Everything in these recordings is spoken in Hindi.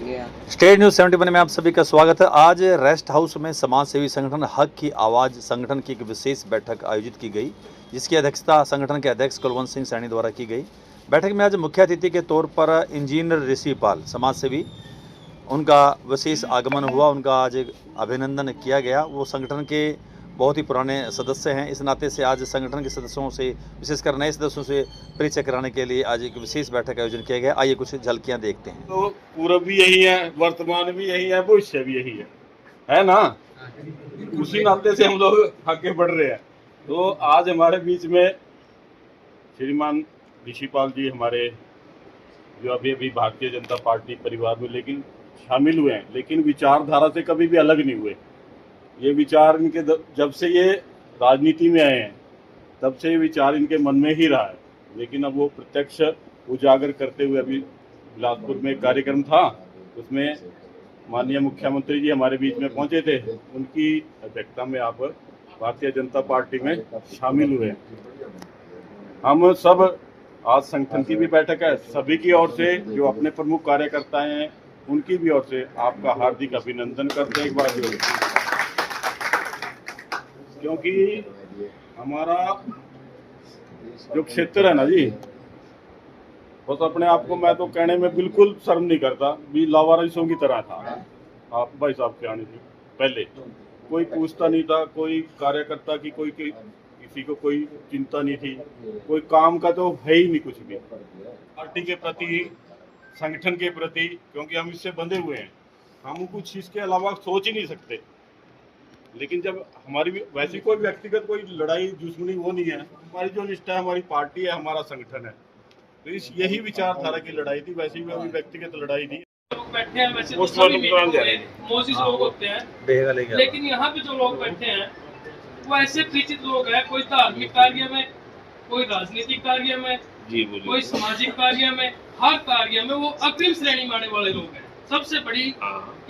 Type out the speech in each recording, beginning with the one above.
स्टेट न्यूज 71 में आप सभी का स्वागत है। आज रेस्ट हाउस में समाज सेवी संगठन हक की आवाज़ संगठन की एक विशेष बैठक आयोजित की गई, जिसकी अध्यक्षता संगठन के अध्यक्ष कुलवंत सिंह सैनी द्वारा की गई। बैठक में आज मुख्य अतिथि के तौर पर इंजीनियर ऋषि पाल समाज सेवी, उनका विशेष आगमन हुआ। उनका आज अभिनंदन किया गया। वो संगठन के बहुत ही पुराने सदस्य हैं। इस नाते से आज संगठन के सदस्यों से, विशेषकर नए सदस्यों से परिचय कराने के लिए आज एक विशेष बैठक का आयोजन किया गया। आइए कुछ झलकियां देखते हैं। तो पूर्व भी यही है, वर्तमान भी यही है, भविष्य भी यही है ना। उसी नाते से हम लोग आगे बढ़ रहे हैं। तो आज हमारे बीच में श्रीमान ऋषिपाल जी, हमारे जो अभी भारतीय जनता पार्टी परिवार में लेकिन शामिल हुए हैं, लेकिन विचारधारा से कभी भी अलग नहीं हुए। ये विचार इनके जब से ये राजनीति में आए हैं तब से ये विचार इनके मन में ही रहा है। लेकिन अब वो प्रत्यक्ष उजागर करते हुए, अभी बिलासपुर में कार्यक्रम था, उसमें माननीय मुख्यमंत्री जी हमारे बीच में पहुंचे थे। उनकी अध्यक्षता में आप भारतीय जनता पार्टी में शामिल हुए। हम सब आज संगठन की भी बैठक है, सभी की ओर से जो अपने प्रमुख कार्यकर्ता हैं उनकी भी ओर से आपका हार्दिक अभिनंदन करते हैं एक बार जो, क्योंकि हमारा जो क्षेत्र है ना जी, बस अपने आप को मैं तो कहने में बिल्कुल शर्म नहीं करता, भी लावारिसों की तरह था। आप भाई साहब के आने से पहले कोई पूछता नहीं था, कोई कार्यकर्ता की कोई किसी को कोई चिंता नहीं थी, कोई काम का तो है ही नहीं कुछ भी पार्टी के प्रति, संगठन के प्रति, क्योंकि हम इससे बंधे हुए हैं। हम कुछ इसके अलावा सोच ही नहीं सकते। लेकिन जब हमारी वैसी कोई व्यक्तिगत कोई लड़ाई दुश्मनी वो नहीं है, हमारी जो निष्ठा है, हमारी पार्टी है, हमारा संगठन है, तो इस यही विचारधारा की लड़ाई थी। वैसी कोई व्यक्तिगत लड़ाई नहीं। लोग बैठे हैं वैसे तो सभी मोजिस लोग होते हैं, लेकिन यहाँ पे जो लोग बैठे हैं वो ऐसे परिचित लोग हैं, कोई धार्मिक कार्य में, कोई राजनीतिक कार्य में, कोई सामाजिक कार्य में, हर कार्य में वो अग्रिम श्रेणी में आने वाले लोग हैं। सबसे बड़ी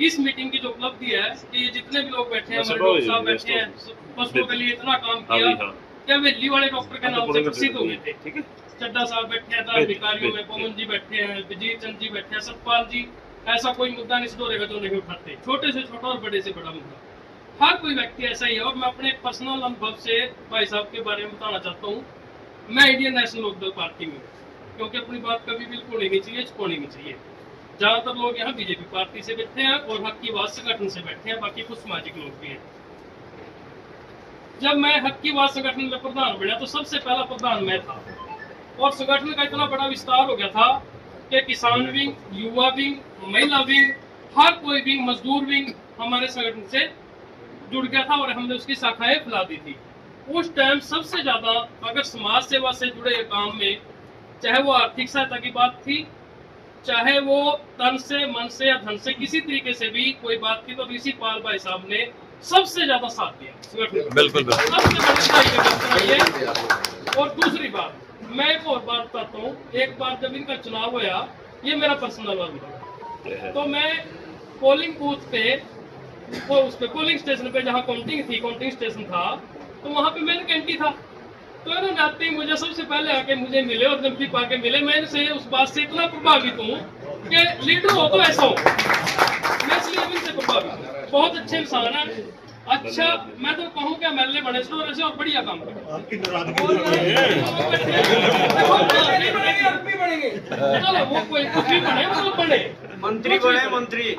इस मीटिंग की जो उपलब्धि है कि ये जितने भी लोग बैठे हैं, हमारे डॉक्टर साहब बैठे हैं, पशुओं के लिए इतना काम किया कि वेली वाले डॉक्टर के नाम से प्रसिद्ध हो गए थे। ठीक है, चड्डा साहब बैठे हैं धार्मिक कार्यों में, पवन जी बैठे हैं, विजय चंद जी बैठे हैं, सतपाल जी, ऐसा कोई मुद्दा नहीं सुधरेगा जो नहीं उठाते, छोटे से छोटा और बड़े से बड़ा मुद्दा। हर कोई व्यक्ति ऐसा ही है। और मैं अपने पर्सनल अनुभव से भाई साहब के बारे में बताना चाहता हूँ। मैं इंडियन नेशनल लोकदल पार्टी में, क्योंकि अपनी बात कभी बिल्कुल नहीं चाहिए, छुपानी नहीं चाहिए। ज्यादातर लोग यहाँ बीजेपी पार्टी से बैठे हैं और हक की आवाज संगठन से बैठे हैं, बाकी कुछ सामाजिक लोग भी हैं। जब मैं हक की आवाज संगठन में प्रधान बना तो सबसे पहला प्रधान मैं था, और संगठन का इतना बड़ा विस्तार हो गया था कि किसान विंग, युवा विंग, महिला विंग, हर कोई विंग, मजदूर विंग हमारे संगठन से जुड़ गया था और हमने उसकी शाखाएं फैला दी थी। उस टाइम सबसे ज्यादा अगर समाज सेवा से जुड़े काम में, चाहे वो आर्थिक सहायता की बात थी, चाहे वो तन से, मन से या धन से, किसी तरीके से भी कोई बात थी, तो ऋषि पाल भाई साहब ने सबसे ज्यादा साथ दिया। बिल्कुल और दूसरी बात, मैं एक और बात बताता हूँ। एक बार जब इनका चुनाव हुआ, ये मेरा पर्सनल अनुभव, तो मैं पोलिंग बूथ पे, वो उस पे पोलिंग स्टेशन पे जहाँ काउंटिंग स्टेशन था, तो वहाँ पे मैंने कैंटी था। तो इन्होंने आते ही मुझे सबसे पहले आके मुझे मिले और नजदीक पाके मिले। मैं इनसे उस बात से इतना प्रभावित हूँ कि लीडर हो तो ऐसा हो, मैं इसलिए इनसे प्रभावित हूँ। बहुत अच्छे इंसान है। अच्छा, मैं तो कहूँ कि एमएलए बने से और बढ़िया काम करें। चलो वो कोई कुछ भी बने, वो बने, मंत्री बने, मंत्री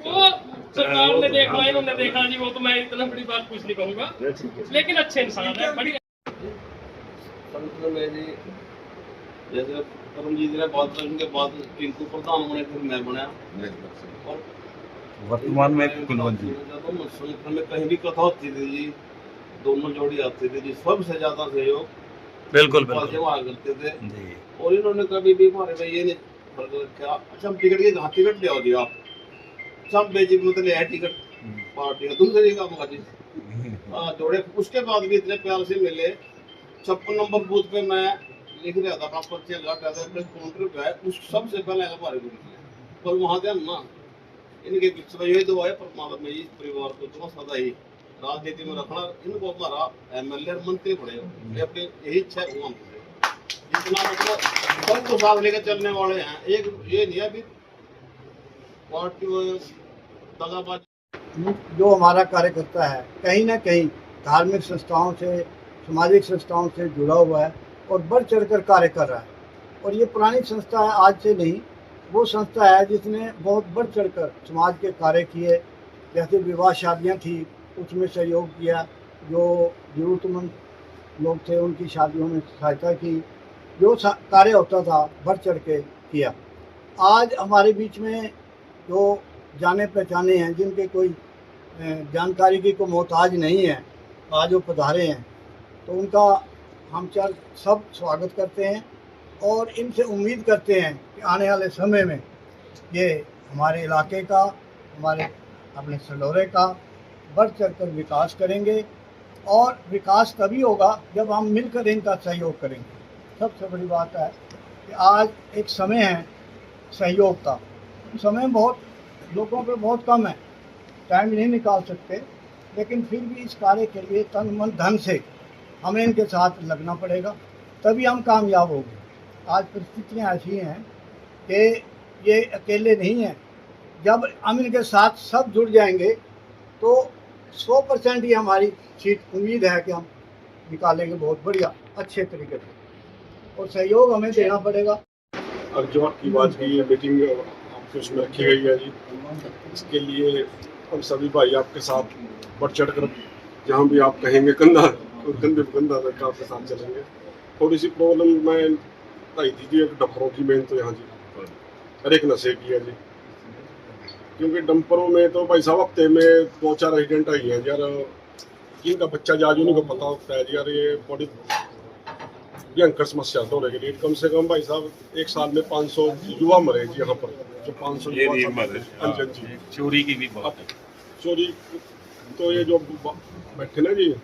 वो सरकार ने देखना, इन्होंने देखना जी, वो तो मैं इतना बड़ी बात कुछ नहीं कहूँगा, लेकिन अच्छे इंसान है, बढ़िया। में जी जैसे परमजीत ने बात करने के बाद टिंकू प्रधान बने, फिर मैं बना, और वर्तमान में कुलवंत जी संगठन में कहीं भी कथा होती थी जी, दोनों जोड़ी आती थी जी, सबसे ज्यादा सहयोग बिल्कुल वहाँ करते थे। और इन्होंने कभी भी हमारे में ये नहीं क्या, अच्छा हम टिकट के कहाँ टिकट ले आओ जी आप, सब बेची मतलब है टिकट पार्टी का, तुमसे नहीं काम का जी जोड़े। उसके बाद भी इतने प्यार से मिले। 56 नंबर बूथ पे मैं लिख रहा था, पर्चे काउंटर पे है, उस सबसे पहले हमारे गुरु, और वहाँ ध्यान ना इनके बीच में यही दुआ है परमात्मा में, इस परिवार को तो सदा ही राजनीति में रखना, इनको हमारा एमएलए मंत्री बने, अपनी यही इच्छा है भगवान से। जितना मतलब सबको साथ लेकर चलने वाले हैं, एक ये नहीं है अभी पार्टी में दगाबाजी। जो हमारा कार्यकर्ता है कहीं ना कहीं धार्मिक संस्थाओं से, सामाजिक संस्थाओं से जुड़ा हुआ है और बढ़ चढ़कर कार्य कर रहा है। और ये पुरानी संस्था है, आज से नहीं, वो संस्था है जिसने बहुत बढ़ चढ़कर समाज के कार्य किए। जैसे विवाह शादियाँ थी उसमें सहयोग किया, जो जरूरतमंद लोग थे उनकी शादियों में सहायता की, जो कार्य होता था बढ़ चढ़ के किया। आज हमारे बीच में जो जाने पहचाने हैं, जिनके कोई जानकारी की कोई मोहताज नहीं है, आज वो पधारे हैं, तो उनका हम सब स्वागत करते हैं और इनसे उम्मीद करते हैं कि आने वाले समय में ये हमारे इलाके का, हमारे अपने सलौरे का बढ़ चढ़कर विकास करेंगे। और विकास तभी होगा जब हम मिलकर इनका सहयोग करेंगे। सबसे बड़ी बात है कि आज एक समय है सहयोग का, समय बहुत लोगों पे बहुत कम है, टाइम नहीं निकाल सकते, लेकिन फिर भी इस कार्य के लिए तन मन धन से हमें इनके साथ लगना पड़ेगा, तभी हम कामयाब होंगे। आज परिस्थितियाँ ऐसी हैं कि ये अकेले नहीं हैं। जब हम इनके साथ सब जुड़ जाएंगे तो 100% ही हमारी सीट उम्मीद है कि हम निकालेंगे बहुत बढ़िया अच्छे तरीके से, और सहयोग हमें देना पड़ेगा। और जो आपकी बात की ये मीटिंग आपके उसमें रखी गई है जी, इसके लिए हम सभी भाई आपके साथ बढ़ चढ़ कर जहाँ भी आप कहेंगे कंधा करके आपके साथ चलेंगे। थोड़ी सी प्रॉब्लम मैं आई थी जी, एक डंपरों की मेन तो यहाँ जी, और एक नशे की है जी, क्योंकि डंपरों में तो भाई साहब हफ्ते में 2-4 एक्सीडेंट आई हैं यार, जिनका बच्चा जाज उन्हीं को पता होता है यार, ये बड़ी भयंकर समस्या तो रहेगी। कम से कम भाई साहब एक साल में 500 युवा मरे जी यहाँ पर, जो 500 चोरी की भी बात है। चोरी तो ये जो बैठे ना जी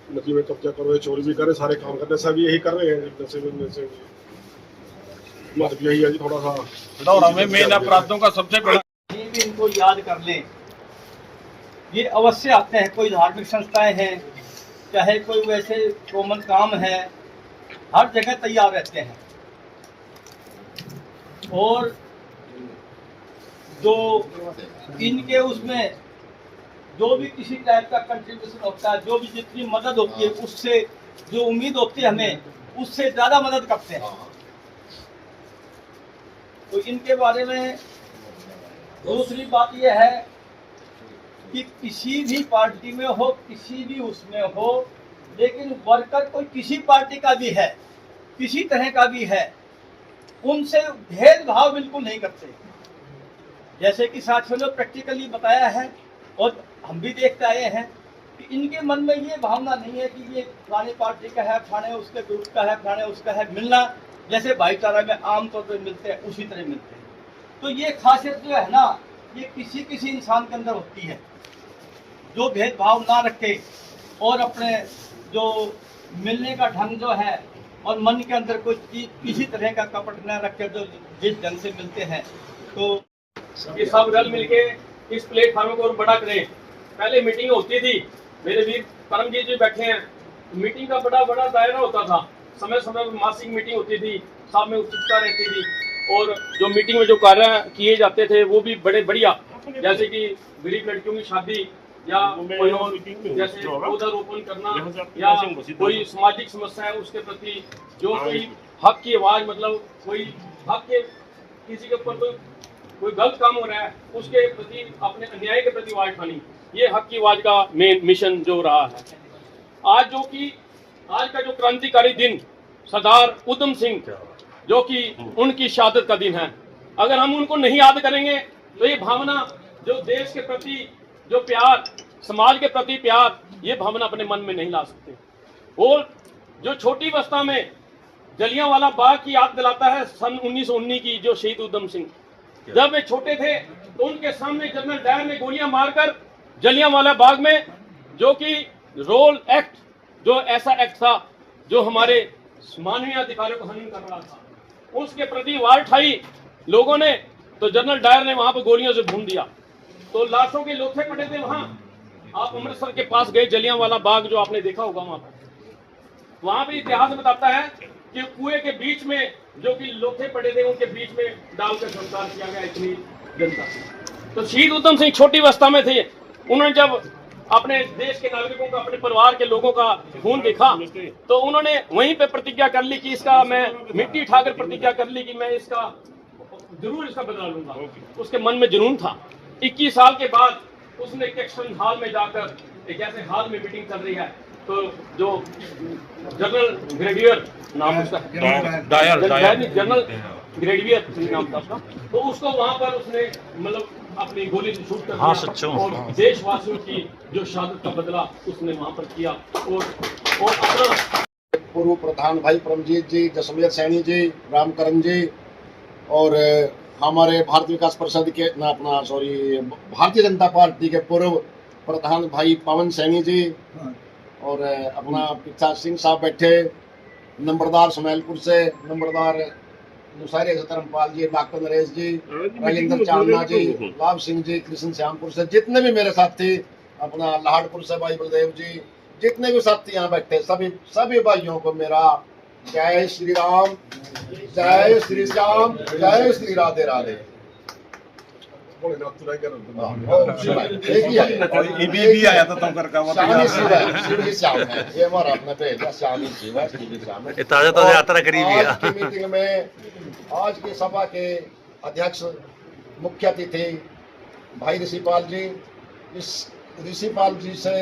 नदी में कब्जा करो, चोरी भी करे, सारे काम करने सब यही कर रहे हैं जैसे मतलब यही है जी। थोड़ा सा दौरा में मेन अपराधों का सबसे बड़ा ये भी इनको याद कर लें, ये अवश्य आते हैं। कोई धार्मिक संस्थाएं हैं, चाहे कोई वैसे कॉमन काम है, हर जगह तैयार रहते हैं। और जो इनके उसमें जो भी किसी टाइप का कंट्रीब्यूशन होता है, जो भी जितनी मदद होती है, उससे जो उम्मीद होती है हमें, उससे ज़्यादा मदद करते हैं। तो इनके बारे में दूसरी बात यह है कि किसी भी पार्टी में हो, किसी भी उसमें हो, लेकिन वर्कर कोई किसी पार्टी का भी है, किसी तरह का भी है, उनसे भेदभाव बिल्कुल नहीं करते। जैसे कि साथियों ने प्रैक्टिकली बताया है और हम भी देखते आए हैं कि इनके मन में ये भावना नहीं है कि ये फलानी पार्टी का है, फलाने उसके ग्रुप का है, फलाने उसका है। मिलना जैसे भाईचारा में आमतौर पर मिलते हैं उसी तरह मिलते हैं। तो ये खासियत जो है ना, ये किसी इंसान के अंदर होती है, जो भेदभाव ना रखे और अपने जो मिलने का ढंग जो है और मन के अंदर कोई चीज किसी तरह का कपट न रखे, जो जिस ढंग से मिलते हैं। तो ये सब रल मिलके इस प्लेटफॉर्म को और बड़ा करें। पहले मीटिंग होती थी, मेरे वीर परमजीत जी बैठे हैं, मीटिंग का बड़ा दायरा होता था, समय समय पर मासिक मीटिंग होती थी, सब में उत्सुकता रहती थी, और जो मीटिंग में जो कार्य किए जाते थे वो भी बड़े बढ़िया, जैसे कि गरीब लड़कियों की शादी या कोई और जैसे पौधारोपण करना या कोई सामाजिक समस्या है उसके प्रति जो कोई हक की आवाज, मतलब कोई हक के किसी के ऊपर कोई गलत काम हो रहा है उसके प्रति, अपने अन्याय के प्रति आवाज उठानी, ये हक की आवाज का मेन मिशन जो रहा है। आज का जो क्रांतिकारी दिन सरदार उधम सिंह, जो कि उनकी शहादत का दिन है, अगर हम उनको नहीं याद करेंगे तो ये भावना जो देश के प्रति जो प्यार, समाज के प्रति प्यार, ये भावना अपने मन में नहीं ला सकते। और जो छोटी अवस्था में जलियांवाला बाग की याद दिलाता है सन 1919 की, जो शहीद उधम सिंह, जब वे छोटे थे तो उनके सामने जनरल डायर ने गोलियां मारकर जलियांवाला बाग में, जो कि रोल एक्ट, जो ऐसा एक्ट था जो हमारे मानवीय अधिकारों को हनन कर रहा था, उसके प्रति वार उठाई लोगों ने, तो जनरल डायर ने वहां पर गोलियों से भून दिया, तो लाशों के लोथे पड़े थे वहां। आप अमृतसर के पास गए, जलियांवाला बाग जो आपने देखा होगा, वहां पे इतिहास बताता है कि कुएं के बीच में जो कि लोथे पड़े थे उनके बीच में डालकर संस्कार किया गया। इतनी जनता से। तो शहीद उधम सिंह छोटी अवस्था में थे, उन्होंने जब अपने देश के नागरिकों का, अपने परिवार के लोगों का खून देखा तो उन्होंने वहीं पे प्रतिज्ञा कर ली कि इसका मैं मिट्टी उठाकर प्रतिज्ञा कर ली कि मैं इसका जरूर इसका बदला लूंगा। उसके मन में जुनून था। 21 साल के बाद उसने कैक्सन हॉल में जाकर, जैसे हॉल में मीटिंग चल रही है, तो जो जनरल ग्रेडियर नाम उसका जनरल ग्रेडियर नाम था उसका, तो उसको वहां पर उसने मतलब अपनी गोली से शूट कर दिया। हाँ, सच्चों। और देशवासियों की जो शहादत का बदला उसने वहां पर किया। और अपना पूर्व प्रधान भाई परमजीत जी, जसमेर सैनी जी, रामकरण जी और हमारे भारतीय विकास परिषद के भारतीय जनता पार्टी के पूर्व प्रधान भाई पवन सैनी जी और अपना पिता सिंह साहब बैठे, नंबरदार सुमेलपुर से, नंबरदार नुसारी धर्मपाल जी, डॉक्टर नरेश जी, राजेंद्र चांदना जी, लाभ सिंह जी, कृष्ण श्यामपुर से, जितने भी मेरे साथी, अपना लाहड़पुर से भाई बलदेव जी, जितने भी साथी यहाँ बैठे, सभी भाइयों को मेरा जय श्री राम, जय श्री श्याम, जय श्री राधे राधे। भी आया था तुम श्याम है ये हमारा अपना भेजा, श्यामी शिव है, श्याम है। ताजा यात्रा करी भी आज की मीटिंग में, आज की सभा के अध्यक्ष मुख्य अतिथि भाई ऋषिपाल जी, इस ऋषिपाल जी से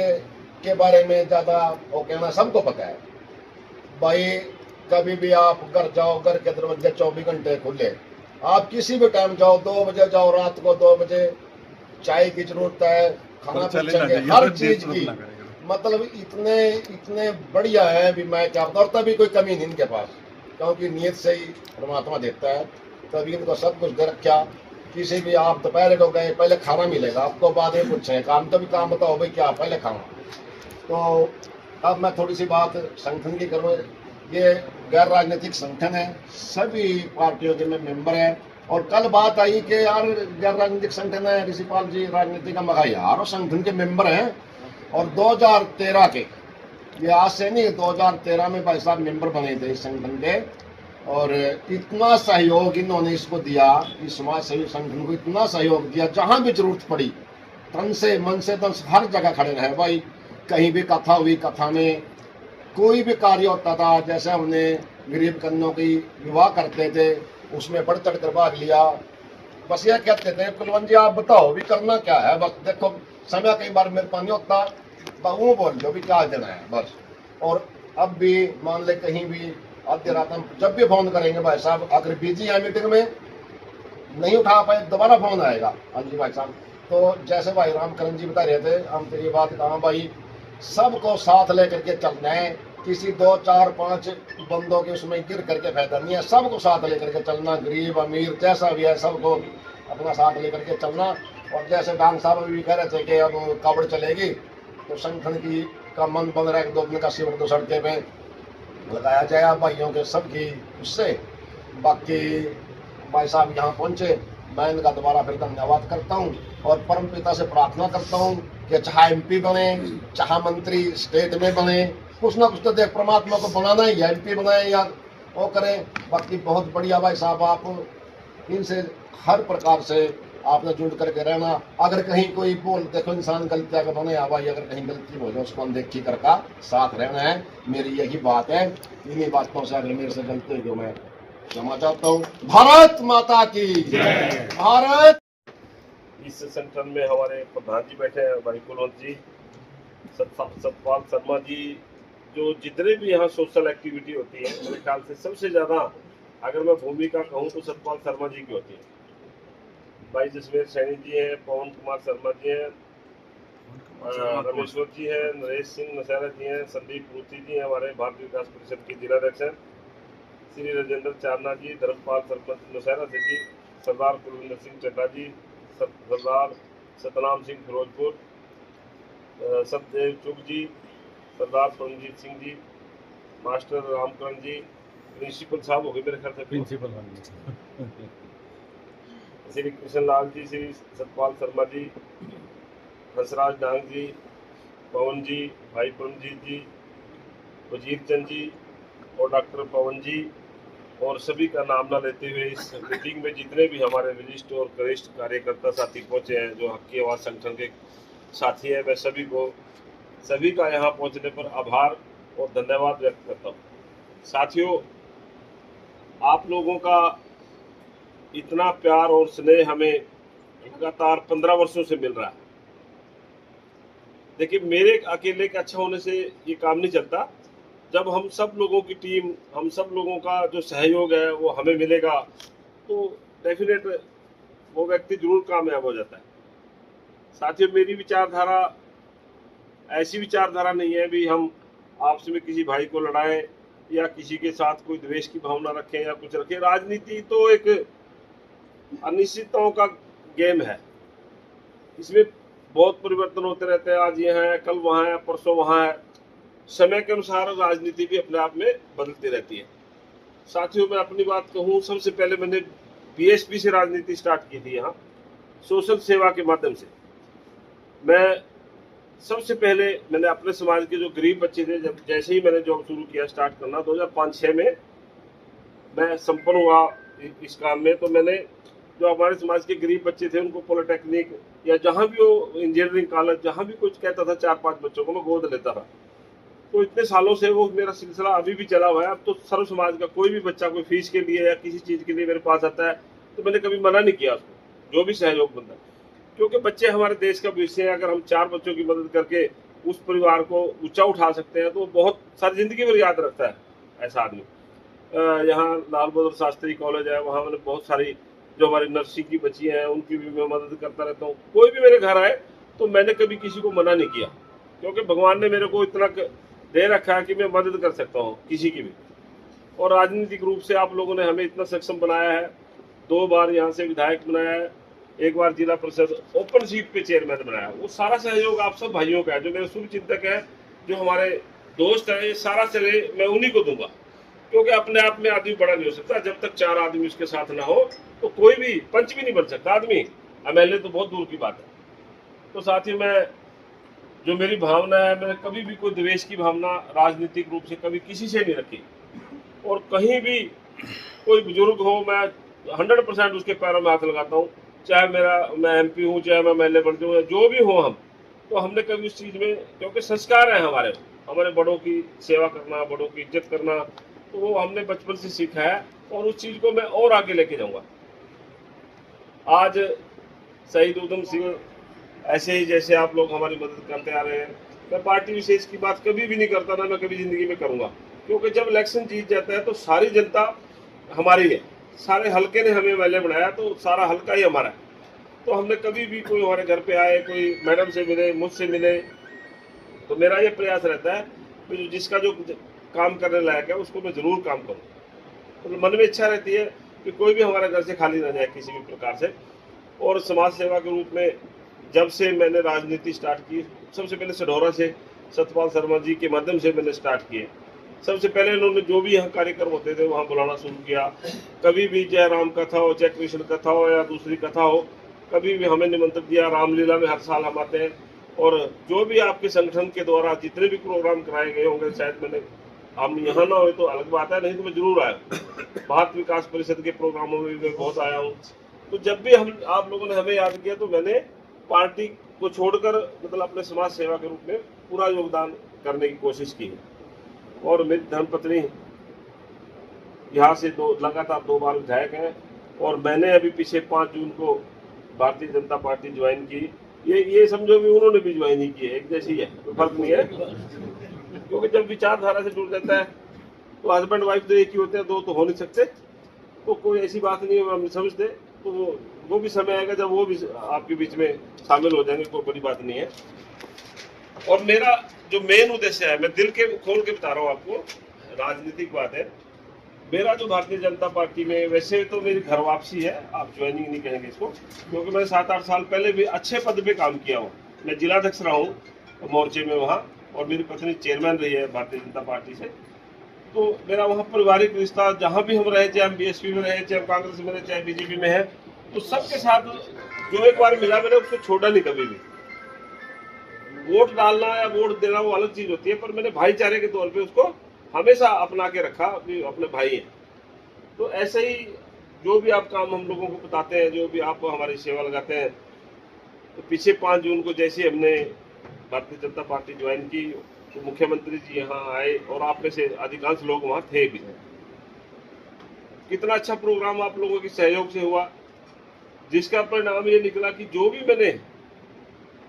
के बारे में ज्यादा वो कहना सबको पता है। भाई कभी भी आप घर जाओ, घर के दरवाजे 24 घंटे खुले, आप किसी भी टाइम जाओ, 2 बजे जाओ, रात को 2 बजे, चाय की जरूरत है, खाना पूछेंगे, हर चीज की, मतलब इतने बढ़िया है भी मैं क्या बताऊं। तभी कोई कमी नहीं इनके पास, क्योंकि नियत से ही परमात्मा देता है। तभी इनको सब कुछ दे रखा। किसी भी आप दोपहर को गए, पहले खाना मिलेगा आपको, बाद में पूछे काम, तभी काम बताओ भाई क्या पहले खाना। तो अब मैं थोड़ी सी बात संगठन की करूँ। ये गैर राजनीतिक संगठन है, सभी पार्टियों के में मेंबर है। और कल बात आई कि यार गैर राजनीतिक संगठन है, ऋषिपाल जी राजनीति का मगा यार, और संगठन के मेंबर हैं। और 2013 के, ये आज से नहीं, 2013 में भाई साहब मेंबर बने थे इस संगठन के। और इतना सहयोग इन्होंने इसको दिया, इस समाज सेवी संगठन को इतना सहयोग दिया, जहां भी जरूरत पड़ी तन से मन से तन हर जगह खड़े रहे भाई। कहीं भी कथा हुई, कथा में कोई भी कार्य होता था, जैसे हमने गरीब कन्याओं की विवाह करते थे, उसमें बढ़ चढ़ कर भाग लिया। बस ये कहते थे कुलवंत जी आप बताओ भी करना क्या है, बस देखो समय कई बार मेरे पास नहीं होता, वो बोल दो भी क्या देना है बस। और अब भी मान ले कहीं भी आधी रात हम जब भी फोन करेंगे भाई साहब, अगर बिजी है मीटिंग में नहीं उठा पाए, दोबारा फोन आएगा, हाँ जी भाई साहब। तो जैसे भाई रामकरण जी बता रहे थे, हम तेरी बात कहा भाई, सबको साथ लेकर के चलना है। किसी 2, 4, 5 बंदों के उसमें गिर करके फायदा नहीं है, सबको साथ लेकर के चलना, गरीब अमीर जैसा भी है सबको अपना साथ लेकर के चलना। और जैसे डांग साहब भी कह रहे थे कि अब कावड़ चलेगी, तो संगठन की का मन बन रहा है कि 2 दिन का शिविर तो सड़के पे लगाया जाए भाइयों के सबकी उससे। बाकी भाई साहब यहाँ पहुँचे, मैं इनका दोबारा फिर धन्यवाद करता हूँ और परम पिता से प्रार्थना करता हूँ कि चाहे MP बने, चाहे मंत्री स्टेट में बने, कुछ ना कुछ तो देख परमात्मा को बनाना ही है, MP बनाए या वो करें। बाकी बहुत बढ़िया भाई साहब, आप इनसे हर प्रकार से आपने जुड़ करके रहना। अगर कहीं कोई बोल, देखो इंसान गलतियां का बने भाई, अगर कहीं गलती हो जाए उसको अनदेखी करके साथ रहना है, मेरी यही बात है। इन्हीं बातों से अगर मेरे से गलती हुई तो मैं क्षमा चाहता हूँ। भारत माता की भारत। इस संगठन में हमारे प्रधान जी बैठे हैं, भाई कुलवंत जी, सतपाल शर्मा जी, जो जितने भी यहाँ सोशल एक्टिविटी होती है, मेरे ख्याल से सबसे ज़्यादा अगर मैं भूमिका कहूँ तो सतपाल शर्मा जी की होती है। भाई जसमेर सैनी जी हैं, पवन कुमार शर्मा जी हैं, रमेश्वर जी हैं, नरेश सिंह नशहरा जी हैं, संदीप मूर्ति जी हैं, हमारे भारतीय विकास परिषद के जिलाध्यक्ष हैं, श्री राजेंद्र चांदना जी, धर्मपाल सरपंच नशहरा से जी, सरदार कुलविंदर सिंह चड्डा जी, सरदार सतनाम सिंह फिरोजपुर, सतदेव चुग जी, सरदार परमजीत सिंह जी, मास्टर रामकरण जी, प्रिंसिपल साहब हो गए मेरे ख्याल से, प्रिंसिपल श्री कृष्ण लाल जी, श्री सतपाल शर्मा जी, हंसराज डांग जी, पवन जी, भाई परमजीत जी, वजीर चंद जी और डॉक्टर पवन जी और सभी का नाम ना लेते हुए इस मीटिंग में जितने भी हमारे वरिष्ठ और वरिष्ठ कार्यकर्ता साथी पहुंचे हैं, जो हक की आवाज़ संगठन के साथी हैं, मैं सभी का यहाँ पहुंचने पर आभार और धन्यवाद व्यक्त करता हूँ। साथियों, आप लोगों का इतना प्यार और स्नेह हमें लगातार 15 वर्षों से मिल रहा है। देखिए, मेरे अकेले के अच्छा होने से ये काम नहीं चलता। जब हम सब लोगों की टीम, हम सब लोगों का जो सहयोग है वो हमें मिलेगा, तो डेफिनेट वो व्यक्ति जरूर कामयाब हो जाता है। साथियों, मेरी विचारधारा ऐसी विचारधारा नहीं है भी हम आपस में किसी भाई को लड़ाएं या किसी के साथ कोई द्वेष की भावना रखें या कुछ रखें। राजनीति तो एक अनिश्चितताओं का गेम है, इसमें बहुत परिवर्तन होते रहते हैं। आज ये है, कल वहाँ है, परसों वहाँ है। समय के अनुसार राजनीति भी अपने आप में बदलती रहती है। साथियों, मैं अपनी बात कहूँ, सबसे पहले मैंने बीएसपी से राजनीति स्टार्ट की थी। यहाँ सोशल सेवा के माध्यम से मैं सबसे पहले मैंने अपने समाज के जो गरीब बच्चे थे, जब जैसे ही मैंने जॉब शुरू किया स्टार्ट करना 2005-06 में मैं संपन्न हुआ इस काम में, तो मैंने जो हमारे समाज के गरीब बच्चे थे उनको पॉलिटेक्निक या जहाँ भी वो इंजीनियरिंग कॉलेज जहाँ भी कुछ कहता था, 4-5 बच्चों को मैं गोद लेता था। तो इतने सालों से वो मेरा सिलसिला अभी भी चला हुआ है। अब तो सर्व समाज का कोई भी बच्चा कोई फीस के लिए या किसी चीज़ के लिए मेरे पास आता है तो मैंने कभी मना नहीं किया उसको, जो भी सहयोग बनता है, क्योंकि बच्चे हमारे देश का भविष्य है। अगर हम 4 बच्चों की मदद करके उस परिवार को ऊंचा उठा सकते हैं तो बहुत सारी जिंदगी भर याद रखता है ऐसा आदमी। यहाँ लाल बहादुर शास्त्री कॉलेज है, वहाँ मैंने बहुत सारी जो हमारी नर्सिंग की बच्ची हैं उनकी भी मैं मदद करता रहता हूँ। कोई भी मेरे घर आए तो मैंने कभी किसी को मना नहीं किया, क्योंकि भगवान ने मेरे को इतना दे रखा है कि मैं मदद कर सकता हूँ किसी की भी। और राजनीतिक रूप से आप लोगों ने हमें इतना सक्षम बनाया है। 2 बार यहाँ से विधायक बनाया है, 1 बार जिला परिषद ओपन सीट पे चेयरमैन बनाया। वो सारा सहयोग आप सब भाइयों का है, जो मेरे शुभ चिंतक है, जो हमारे दोस्त है, ये सारा श्रेय मैं उन्हीं को दूंगा, क्योंकि अपने आप में आदमी बड़ा नहीं हो सकता। जब तक 4 आदमी उसके साथ ना हो तो कोई भी पंच भी नहीं बन सकता आदमी, एमएलए तो बहुत दूर की बात है। तो साथियों, मैं जो मेरी भावना है, मैंने कभी भी कोई द्वेष की भावना राजनीतिक रूप से कभी किसी से नहीं रखी। और कहीं भी कोई बुजुर्ग हो, मैं 100% उसके पैरों में हाथ लगाता हूँ, चाहे मैं एमपी हूँ, चाहे मैं एमएलए बन जाऊँ, जो भी हो हम, तो हमने कभी उस चीज़ में, क्योंकि संस्कार है हमारे बड़ों की सेवा करना, बड़ों की इज्जत करना, तो वो हमने बचपन से सीखा है और उस चीज़ को मैं और आगे लेके जाऊँगा। आज शहीद उधम सिंह ऐसे ही जैसे आप लोग हमारी मदद करते आ रहे हैं, मैं पार्टी विशेष की बात कभी भी नहीं करता, ना मैं कभी ज़िंदगी में करूँगा, क्योंकि जब इलेक्शन जीत जाता है तो सारी जनता हमारी है। सारे हलके ने हमें एमएलए बनाया तो सारा हलका ही हमारा है। तो हमने कभी भी कोई हमारे घर पे आए, कोई मैडम से मिले, मुझसे मिले, तो मेरा ये प्रयास रहता है कि जिसका जो काम करने लायक है उसको मैं ज़रूर काम करूँ। तो मन में इच्छा रहती है कि कोई भी हमारे घर से खाली ना जाए किसी भी प्रकार से। और समाज सेवा के रूप में जब से मैंने राजनीति स्टार्ट की, सबसे पहले सढौरा से सतपाल शर्मा जी के माध्यम से मैंने स्टार्ट किए। सबसे पहले उन्होंने जो भी यहाँ कार्यक्रम होते थे वहाँ बुलाना शुरू किया। कभी भी जय राम कथा हो, जय कृष्ण कथा हो या दूसरी कथा हो, कभी भी हमें निमंत्रण दिया। रामलीला में हर साल हम आते हैं। और जो भी आपके संगठन के द्वारा जितने भी प्रोग्राम कराए गए होंगे, शायद हम यहाँ ना हो तो अलग बात है, नहीं तो मैं जरूर आया। भारत विकास परिषद के प्रोग्रामों में भी मैं बहुत आया हूँ। तो जब भी आप लोगों ने हमें याद किया तो मैंने पार्टी को छोड़कर मतलब अपने समाज सेवा के रूप में पूरा योगदान करने की कोशिश की है। और मेरी धर्मपत्नी यहाँ से लगातार 2 बार विधायक हैं। और मैंने अभी पीछे 5 जून को भारतीय जनता पार्टी ज्वाइन की। ये समझो भी उन्होंने भी ज्वाइन ही की है, एक जैसी है, कोई फर्क नहीं है। क्योंकि जब विचारधारा से जुड़ जाता है तो हस्बैंड वाइफ तो एक ही होते हैं, 2 तो हो नहीं सकते। तो कोई ऐसी बात नहीं है, हम समझते। तो वो भी समय आएगा जब वो भी आपके बीच में शामिल हो जाएंगे, कोई बड़ी बात नहीं है। और मेरा जो मेन उद्देश्य है, मैं दिल के खोल के बता रहा हूँ आपको, राजनीतिक बात है। मेरा जो भारतीय जनता पार्टी में, वैसे तो मेरी घर वापसी है, आप ज्वाइनिंग नहीं कहेंगे इसको, क्योंकि मैं 7-8 साल पहले भी अच्छे पद पे काम किया हूँ। मैं जिलाध्यक्ष रहा हूँ मोर्चे में वहाँ, और मेरी पत्नी चेयरमैन रही है भारतीय जनता पार्टी से। तो मेरा वहाँ पारिवारिक रिश्ता, जहाँ भी हम रहे, चाहे हम बीएसपी में रहे, चाहे हम कांग्रेस में रहे, चाहे बीजेपी में है, तो सबके साथ जो एक बार मिला मैंने उसको छोड़ा नहीं कभी भी। वोट डालना या वोट देना वो अलग चीज होती है, पर मैंने भाईचारे के तौर पे उसको हमेशा अपना के रखा कि अपने भाई हैं। तो ऐसे ही जो भी आप काम हम लोगों को बताते हैं, जो भी आप हमारी सेवा लगाते हैं, तो पीछे 5 जून को जैसे हमने भारतीय जनता पार्टी ज्वाइन की तो मुख्यमंत्री जी यहाँ आए और आप में से अधिकांश लोग वहाँ थे भी। कितना अच्छा प्रोग्राम आप लोगों के सहयोग से हुआ, जिसका परिणाम ये निकला कि जो भी मैंने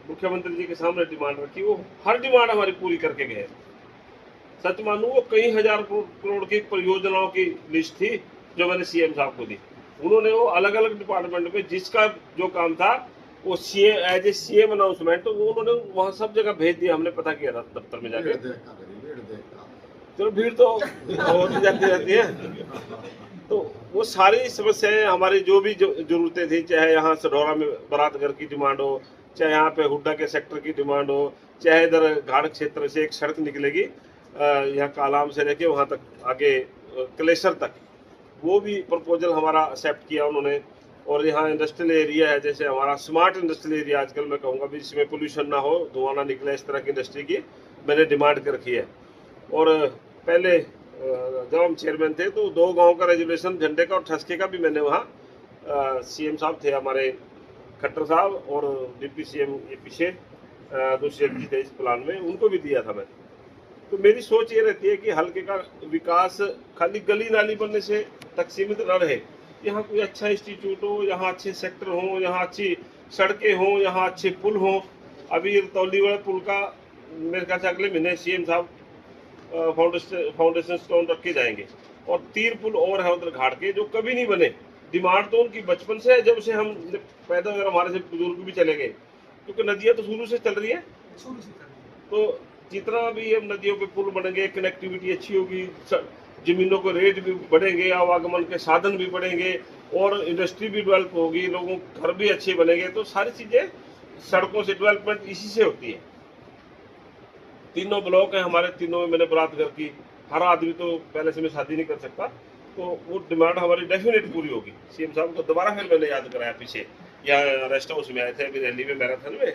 मुख्यमंत्री जी के सामने डिमांड रखी वो हर डिमांड हमारी पूरी करके गए। सच मानूं वो कई हजार करोड़ की परियोजनाओं की लिस्ट थी जो मैंने सीएम साहब को दी। उन्होंने वो अलग अलग डिपार्टमेंट में जिसका जो काम था वो CM as a CM announcement उन्होंने वहां सब जगह भेज दिया। हमने पता किया था दफ्तर में जाके। चलो भीड़ तो होती जाती रहती है। तो वो सारी समस्याएं हमारी जो भी जरूरतें थी, चाहे यहाँ सढौरा में बरातगढ़ की डिमांड हो, चाहे यहाँ पे हुड्डा के सेक्टर की डिमांड हो, चाहे इधर घाट क्षेत्र से एक सड़क निकलेगी यहाँ कालाम से लेके वहाँ तक आगे कलेसर तक, वो भी प्रपोजल हमारा एक्सेप्ट किया उन्होंने। और यहाँ इंडस्ट्रियल एरिया है, जैसे हमारा स्मार्ट इंडस्ट्रियल एरिया आजकल मैं कहूँगा भी, जिसमें पोल्यूशन ना हो, धुआं ना निकले, इस तरह की इंडस्ट्री की मैंने डिमांड कर रखी है। और पहले जब हम चेयरमैन थे तो 2 गाँव का रेजुलेशन झंडे का और ठसके का भी मैंने वहाँ सीएम साहब थे हमारे खट्टर साहब और डिप्टी सीएम ये पीछे दूसरे जी थे इस प्लान में, उनको भी दिया था मैं। तो मेरी सोच ये रहती है कि हल्के का विकास खाली गली नाली बनने से तक सीमित न रहे। यहाँ कोई अच्छा इंस्टीट्यूट हो, यहाँ अच्छे सेक्टर हो, यहाँ अच्छी सड़कें हों, यहाँ अच्छे पुल हों। अभी रतौली वाले पुल का मेरे ख्याल से अगले महीने सीएम साहब फाउंडेशन स्टोन रख के जाएंगे। और 3 पुल और है उधर घाट के जो कभी नहीं बने। डिमांड तो उनकी बचपन से है, जब से हम पैदा हुए हमारे से बुजुर्ग भी चले गए, क्योंकि नदियाँ तो शुरू से चल रही है। तो जितना भी हम नदियों पे पुल बनेंगे, कनेक्टिविटी अच्छी होगी, जमीनों को रेट भी बढ़ेंगे, आवागमन के साधन भी बढ़ेंगे और इंडस्ट्री भी डेवलप होगी, लोगों के घर भी अच्छे बनेंगे। तो सारी चीजें सड़कों से डेवलपमेंट इसी से होती है। 3 ब्लॉक है हमारे, 3 में मैंने बरातगढ़ की। हर आदमी तो पहले से मैं शादी नहीं कर सकता, तो वो डिमांड हमारी डेफिनेट पूरी होगी। सीएम साहब को दोबारा फिर मैंने याद कराया, पीछे यहाँ रेस्ट हाउस में आए थे अभी रैली में, मैराथन में,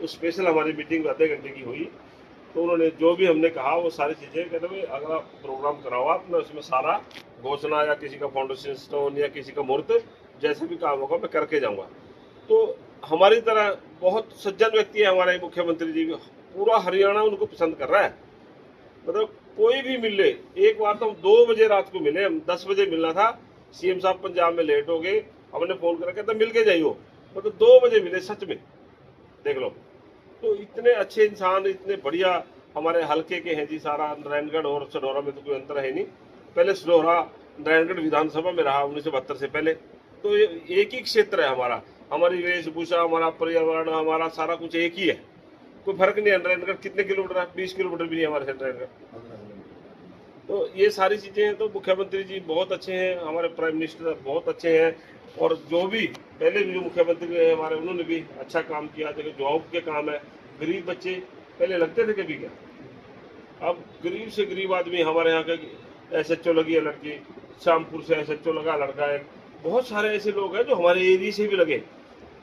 उस स्पेशल हमारी मीटिंग आधे घंटे की हुई। तो उन्होंने जो भी हमने कहा वो सारी चीज़ें कहते भाई अगला प्रोग्राम कराओ आप, मैं उसमें सारा घोषणा या किसी का फाउंडेशन स्टोन या किसी का मुहूर्त जैसे भी काम होगा मैं करके जाऊँगा। तो हमारी तरह बहुत सज्जन व्यक्ति है हमारे मुख्यमंत्री जी, पूरा हरियाणा उनको पसंद कर रहा है। मतलब कोई भी मिले, एक बार तो हम 2 बजे रात को मिले, हम 10 बजे मिलना था, सीएम साहब पंजाब में लेट हो गए, हमने फोन करके कहता मिल के जाइयो, मतलब 2 बजे मिले, सच में देख लो। तो इतने अच्छे इंसान, इतने बढ़िया हमारे हल्के के हैं जी। सारा नारायणगढ़ और सढौरा में तो कोई अंतर है नहीं। पहले सढौरा नारायणगढ़ विधानसभा में रहा 1972 से पहले, तो ये एक ही क्षेत्र है हमारा। हमारी वेशभूषा, हमारा पर्यावरण, हमारा सारा कुछ एक ही है, कोई फर्क नहीं है। नारायणगढ़ कितने किलोमीटर है? 20 किलोमीटर भी नहीं हमारे से नारायणगढ़। तो ये सारी चीजें हैं। तो मुख्यमंत्री जी बहुत अच्छे हैं, हमारे प्राइम मिनिस्टर बहुत अच्छे हैं, और जो भी पहले भी जो मुख्यमंत्री रहे हमारे, उन्होंने भी अच्छा काम किया। देखो जॉब के काम है, गरीब बच्चे पहले लगते थे कभी क्या, अब गरीब से गरीब आदमी हमारे यहाँ का SHO लगी है लड़की, शामपुर से SHO लगा लड़का है, बहुत सारे ऐसे लोग हैं जो हमारे एरिया से भी लगे।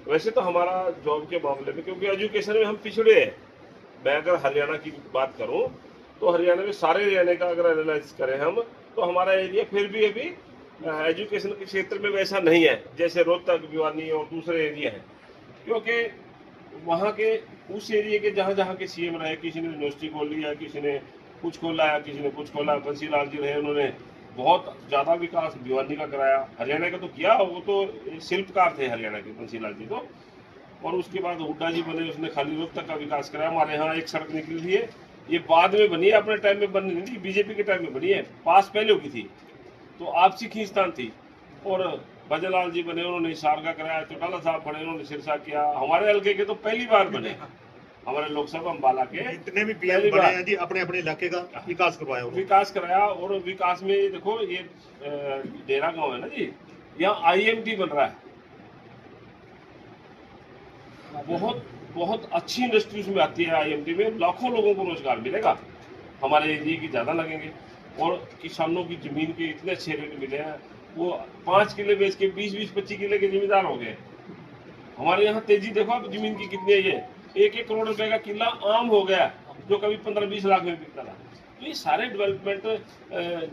वैसे तो हमारा जॉब के मामले में, क्योंकि एजुकेशन में हम पिछड़े हैं। मैं अगर हरियाणा की बात करूं तो हरियाणा में सारे हरियाणा का अगर एनालाइज करें हम, तो हमारा एरिया फिर भी अभी एजुकेशन के क्षेत्र में वैसा नहीं है जैसे रोहतक, भिवानी और दूसरे एरिया हैं। क्योंकि वहाँ के उस एरिया के जहाँ जहाँ के सीएम रहे, किसी ने यूनिवर्सिटी खोल लिया, किसी ने कुछ खोला है, किसी ने कुछ खोला। बंसी लाल जी रहे, उन्होंने बहुत ज़्यादा विकास भिवानी का कराया, हरियाणा का तो किया, वो तो शिल्पकार थे हरियाणा के बंसी लाल जी तो। और उसके बाद हुड्डा जी बने, उसने खाली रोहतक का विकास कराया। हमारे यहाँ एक सड़क निकली थी, ये बाद में बनी है, अपने टाइम में बनी नहीं थी, बीजेपी के टाइम में बनी है, पास पहले की थी, तो आपसी खींचतान थी। और भजनलाल जी बने, उन्होंने हिसार का कराया। चौटाला साहब बने, उन्होंने सिरसा किया। हमारे हल्के के तो पहली बार बने, हमारे लोकसभा अम्बाला के जितने भी पीएम बने हैं जी, अपने अपने इलाके का विकास करवाया, विकास कराया। और विकास में देखो, ये डेरा गांव है ना जी, यहाँ IMT बन रहा है, बहुत अच्छी इंडस्ट्री उसमें आती है। IMT में लाखों लोगों को रोजगार मिलेगा, हमारे एरिया की ज़्यादा लगेंगे। और किसानों की जमीन के इतने अच्छे रेट मिले हैं, वो 5 किले बेच के 20-25 किले के जिम्मेदार हो गए। हमारे यहाँ तेजी देखो आप जमीन की कितनी है, ये 1-1 करोड़ रुपए का किला आम हो गया, जो कभी 15-20 लाख में बिकता था। तो ये सारे डेवलपमेंट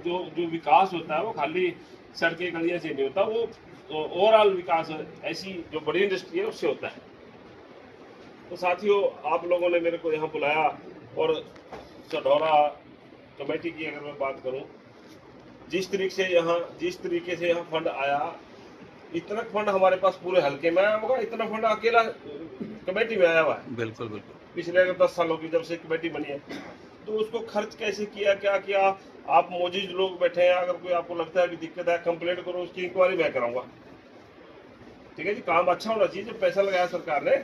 जो विकास होता है वो खाली सड़कें गलियां से नहीं होता, वो ओवरऑल विकास ऐसी जो बड़ी इंडस्ट्री है उससे होता है। तो साथियों, आप लोगों ने मेरे को यहाँ बुलाया, और चढ़ौरा कमेटी की अगर मैं बात करूँ, जिस तरीके से यहाँ फंड आया, इतना फंड हमारे पास पूरे हल्के में आया होगा, इतना फंड अकेला कमेटी में आया हुआ है। बिल्कुल बिल्कुल। पिछले 10 सालों की जब से कमेटी बनी है, तो उसको खर्च कैसे किया, क्या किया, आप मौजूद लोग बैठे हैं, अगर कोई आपको लगता है कि दिक्कत है, कंप्लेंट करो, उसकी इंक्वायरी मैं कराऊंगा। ठीक है जी, काम अच्छा होना चाहिए। जब पैसा लगाया सरकार ने,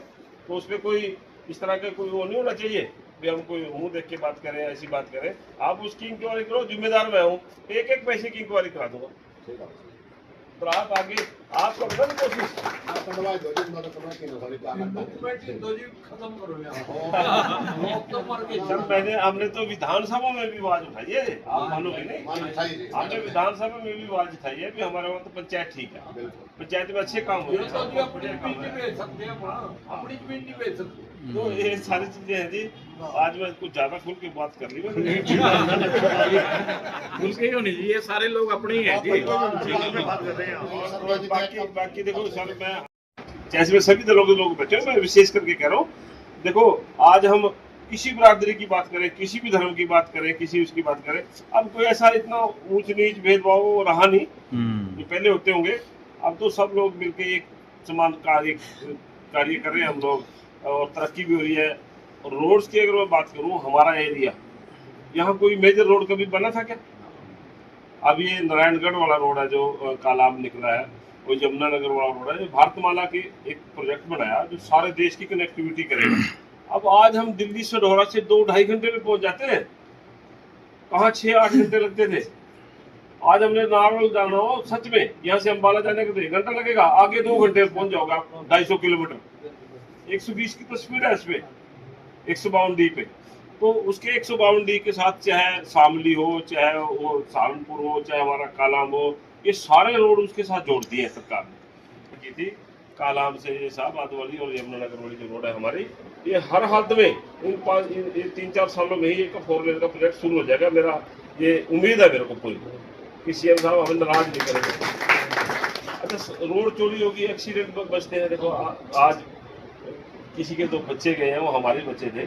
तो उसमें कोई इस तरह का कोई वो नहीं होना चाहिए भी हम कोई मुंह देख के बात करें, ऐसी बात करें। आप उसकी इंक्वायरी करो, जिम्मेदार मैं हूँ, एक पैसे की इंक्वायरी करा दूंगा। तो आप आगे आप करो ना कोशिश। हमने तो विधानसभा में भी आवाज उठाई है, आप मानोगे नहीं, हमने विधानसभा में भी आवाज उठाई है भी हमारे वहाँ तो पंचायत ठीक है, पंचायत में अच्छे काम हो रहे हैं। तो ये सारी चीजें हैं जी। आज मैं कुछ ज्यादा खुल के बात कर ली, खुल के होनी चाहिए, ये सारे लोग अपने ही हैं जी। बाकी देखो सर, मैं जैसे मैं सभी दलों के लोग बैठे हैं, मैं विशेष करके कह रहा हूँ, देखो आज हम किसी बिरादरी की बात करें, किसी भी धर्म की बात करें, किसी उसकी बात करें, अब कोई ऐसा इतना ऊंच नीच भेदभाव रहा नहीं जो पहले होते होंगे। अब तो सब लोग मिलकर एक समान कार्य कर रहे हैं हम लोग, और तरक्की भी हो रही है। और रोड्स की अगर मैं बात करूं, हमारा एरिया, यहाँ कोई मेजर रोड कभी बना था क्या? अब ये नारायणगढ़ वाला रोड है जो कालाब निकला है, वो यमुनानगर वाला रोड है जो भारतमाला के एक प्रोजेक्ट बनाया जो सारे देश की कनेक्टिविटी करेगा। अब आज हम दिल्ली से ढोरा से 2-2.5 घंटे में पहुंच जाते हैं, कहाँ 6-8 घंटे लगते थे। आज हमने नारवल जाना हो, सच में यहाँ से अम्बाला जाने के 1 घंटा लगेगा, आगे 2 घंटे में पहुंच जाओगे आप। 250 किलोमीटर 120 की तो स्पीड है इसमें, 152D पे। तो उसके 152D के साथ चाहे शामली हो, चाहे वो सहारनपुर हो, चाहे हमारा कालाम हो, ये सारे रोड उसके साथ जोड़ दिए हैं सरकार ने की थी। कालाम से ये शाहबाद वाली और यमुनानगर वाली जो रोड है हमारी, ये हर हालत में इन 3-4 सालों में ही एक 4 लेन का प्रोजेक्ट शुरू हो जाएगा। मेरा ये उम्मीद है मेरे को पूरी, कि सीएम साहब हमें नाराज नहीं करेंगे। अच्छा, रोड चोरी होगी, एक्सीडेंट बचते हैं। देखो आज किसी के 2 बच्चे गए हैं, वो हमारे बच्चे थे।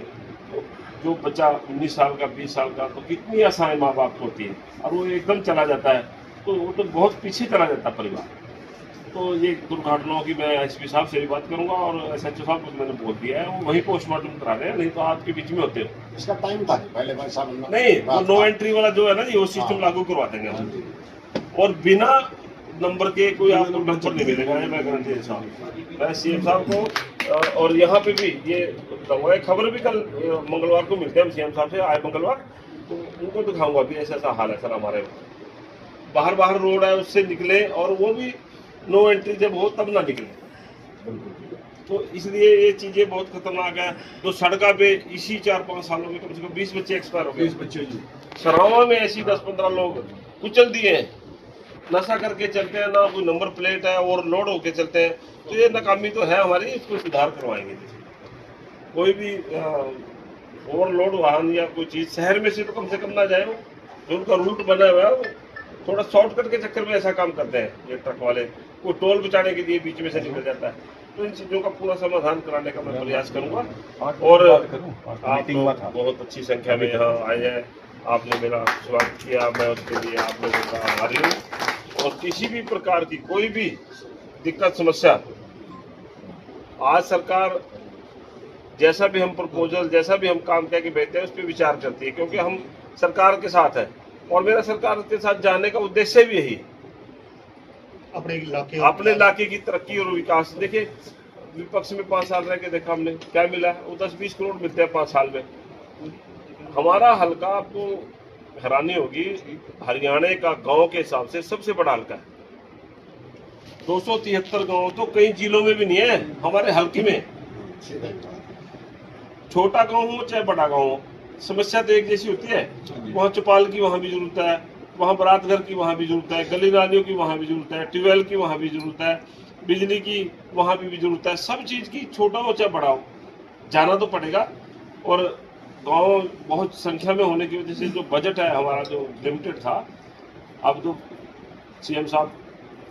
जो बच्चा 19 साल का, 20 साल का, तो कितनी आसाएं माँ बाप को होती है, और वो एकदम चला जाता है, तो वो तो बहुत पीछे चला जाता है परिवार। तो ये दुर्घटनाओं की मैं एसपी साहब से भी बात करूंगा, और SHO साहब को मैंने बोल दिया है, वो वहीं पोस्टमार्टम करा रहे हैं, नहीं तो आपके बीच में होते हो। इसका टाइम था पहले भाई साहब नहीं, वो नो एंट्री वाला जो है ना जी, वो सिस्टम लागू करवा देंगे हम, और बिना नंबर के कोई आपको नंबर नहीं मिलेगा। मैं गारंटी देता हूँ, मैं CM साहब को, और यहाँ पे भी ये खबर भी कल मंगलवार को मिलते हैं CM साहब से, आए मंगलवार, तो उनको दिखाऊंगा भी ऐसा हाल है सर हमारे बाहर रोड है, उससे निकले, और वो भी नो एंट्री जब हो तब ना निकले। तो इसलिए ये चीजें बहुत खतरनाक है। तो सड़का पे इसी 4-5 सालों में कम से कम 20 बच्चे एक्सपायर हो गए। 20 बच्चे जी सरावा में ऐसी 10-15 लोग कुचल दिए हैं, नशा करके चलते हैं, ना कोई नंबर प्लेट है, और लोड होके चलते हैं। तो ये नाकामी तो है हमारी, इसको सुधार करवाएंगे। कोई भी ओवरलोड वाहन या कोई चीज शहर में से तो कम से कम ना जाए, जो उनका रूट बना हुआ है थोड़ा शॉर्टकट के चक्कर में ऐसा काम करते हैं ये ट्रक वाले, को टोल बचाने के लिए बीच में से निकल जाता है। तो इन चीजों का पूरा समाधान कराने का मैं प्रयास करूंगा। और आप लोग बहुत अच्छी संख्या में यहाँ आए हैं, आपने मेरा स्वागत किया, मैं उसके लिए आप लोगों का आभारी हूँ। और किसी भी प्रकार की कोई भी दिक्कत समस्या, आज सरकार जैसा भी हम प्रपोजल, जैसा भी हम काम करके भेजते हैं, उस पर विचार करती है, क्योंकि हम सरकार के साथ है। और मेरा सरकार के साथ जाने का उद्देश्य भी यही, अपने इलाके की तरक्की और विकास। देखिए, विपक्ष में 5 साल रह के देखा हमने क्या मिला है, वो 10-20 करोड़ मिलते हैं 5 साल में। हमारा हल्का, आपको हैरानी होगी, हरियाणा का गांव के हिसाब से सबसे बड़ा हल्का है। 273 गांव तो कई जिलों में भी नहीं है हमारे हल्के में। छोटा गांव हो चाहे बड़ा गांव हो, समस्या तो एक जैसी होती है। वहाँ चौपाल की वहाँ भी जरूरत है, वहाँ बारात घर की वहाँ भी जरूरत है, गली नालियों की वहाँ भी जरूरत है, ट्यूबवेल की वहाँ भी जरूरत है, बिजली की वहाँ भी जरूरत है। सब चीज़ की, छोटा हो चाहे बड़ा हो, जाना तो पड़ेगा। और गांव बहुत संख्या में होने की वजह से जो बजट है हमारा जो लिमिटेड था, अब तो सीएम साहब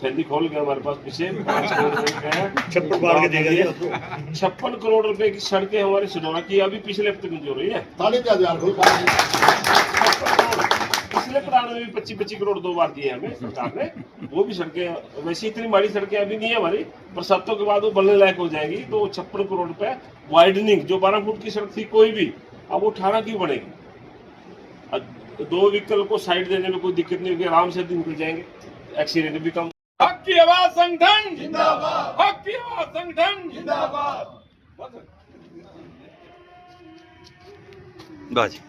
थैली खोल गए हमारे पास पीछे 5 करोड़ रुपए हैं 56 बार के देगा जी आपको। 56 करोड़ रुपए की सड़कें हमारी सिडौरा की अभी पिछले हफ्ते मंजूर हुई है। 4,500 पिछले पुराने में भी 25 करोड़ 2 बार दिए हमें सरकार ने। वो भी सड़कें वैसे इतनी बड़ी सड़कें अभी नहीं है हमारी, बरसातों के बाद वो बनने लायक हो जाएगी। तो 56 करोड़ रुपए वाइडनिंग, जो 12 फुट की सड़क थी कोई भी, अब वो 18 की बनेगी। अब 2 व्हीकल को साइड देने में कोई दिक्कत नहीं होगी, आराम से निकल जाएंगे, एक्सीडेंट भी कम। हक की आवाज संगठन जिंदाबाद, हक की आवाज संगठन जिंदाबाद। बाजी